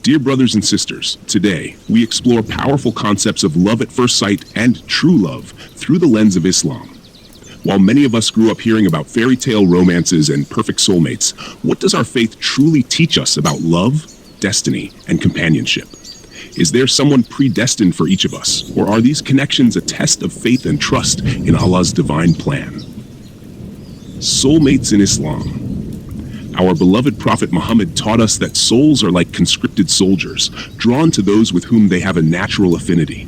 Dear brothers and sisters, today we explore powerful concepts of love at first sight and true love through the lens of Islam. While many of us grew up hearing about fairy tale romances and perfect soulmates, what does our faith truly teach us about love, destiny, and companionship? Is there someone predestined for each of us, or are these connections a test of faith and trust in Allah's divine plan? Soulmates in Islam. Our beloved Prophet Muhammad taught us that souls are like conscripted soldiers, drawn to those with whom they have a natural affinity.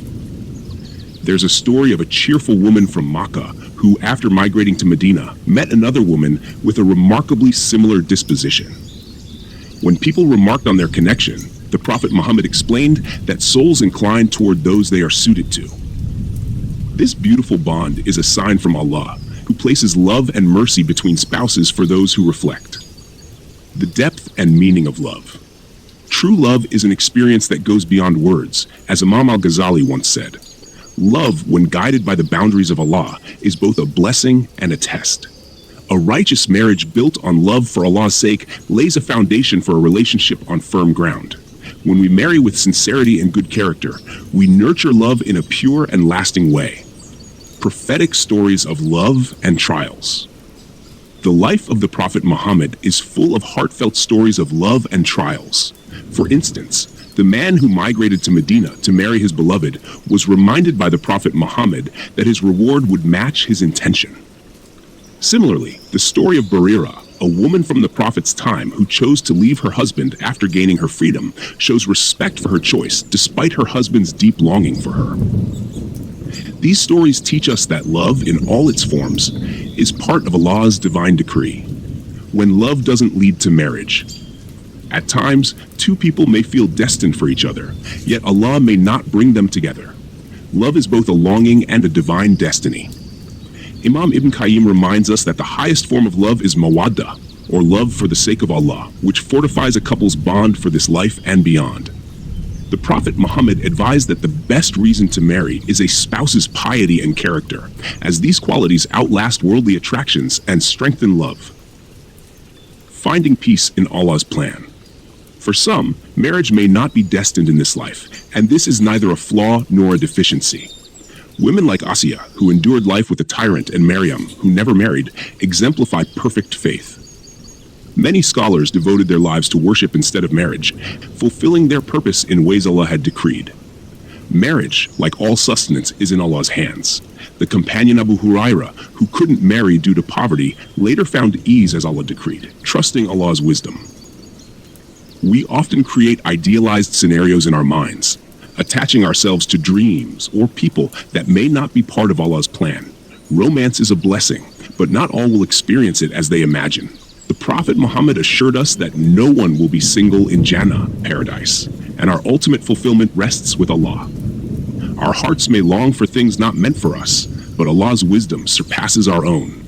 There's a story of a cheerful woman from Makkah who, after migrating to Medina, met another woman with a remarkably similar disposition. When people remarked on their connection, the Prophet Muhammad explained that souls incline toward those they are suited to. This beautiful bond is a sign from Allah, who places love and mercy between spouses for those who reflect. The depth and meaning of love. True love is an experience that goes beyond words, as Imam al-Ghazali once said. Love, when guided by the boundaries of Allah, is both a blessing and a test. A righteous marriage built on love for Allah's sake lays a foundation for a relationship on firm ground. When we marry with sincerity and good character, we nurture love in a pure and lasting way. Prophetic stories of love and trials. The life of the Prophet Muhammad is full of heartfelt stories of love and trials. For instance, the man who migrated to Medina to marry his beloved was reminded by the Prophet Muhammad that his reward would match his intention. Similarly, the story of Barira, a woman from the Prophet's time who chose to leave her husband after gaining her freedom, shows respect for her choice despite her husband's deep longing for her. These stories teach us that love, in all its forms, is part of Allah's divine decree. When love doesn't lead to marriage. At times, two people may feel destined for each other, yet Allah may not bring them together. Love is both a longing and a divine destiny. Imam Ibn Qayyim reminds us that the highest form of love is mawadda, or love for the sake of Allah, which fortifies a couple's bond for this life and beyond. The Prophet Muhammad advised that the best reason to marry is a spouse's piety and character, as these qualities outlast worldly attractions and strengthen love. Finding peace in Allah's plan. For some, marriage may not be destined in this life, and this is neither a flaw nor a deficiency. Women like Asiya, who endured life with a tyrant, and Maryam, who never married, exemplify perfect faith. Many scholars devoted their lives to worship instead of marriage, fulfilling their purpose in ways Allah had decreed. Marriage, like all sustenance, is in Allah's hands. The companion Abu Huraira, who couldn't marry due to poverty, later found ease as Allah decreed, trusting Allah's wisdom. We often create idealized scenarios in our minds, attaching ourselves to dreams or people that may not be part of Allah's plan. Romance is a blessing, but not all will experience it as they imagine. The Prophet Muhammad assured us that no one will be single in Jannah, paradise, and our ultimate fulfillment rests with Allah. Our hearts may long for things not meant for us, but Allah's wisdom surpasses our own.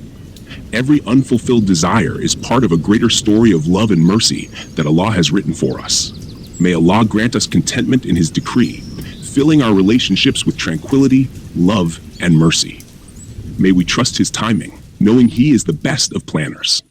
Every unfulfilled desire is part of a greater story of love and mercy that Allah has written for us. May Allah grant us contentment in His decree, filling our relationships with tranquility, love, and mercy. May we trust His timing, knowing He is the best of planners.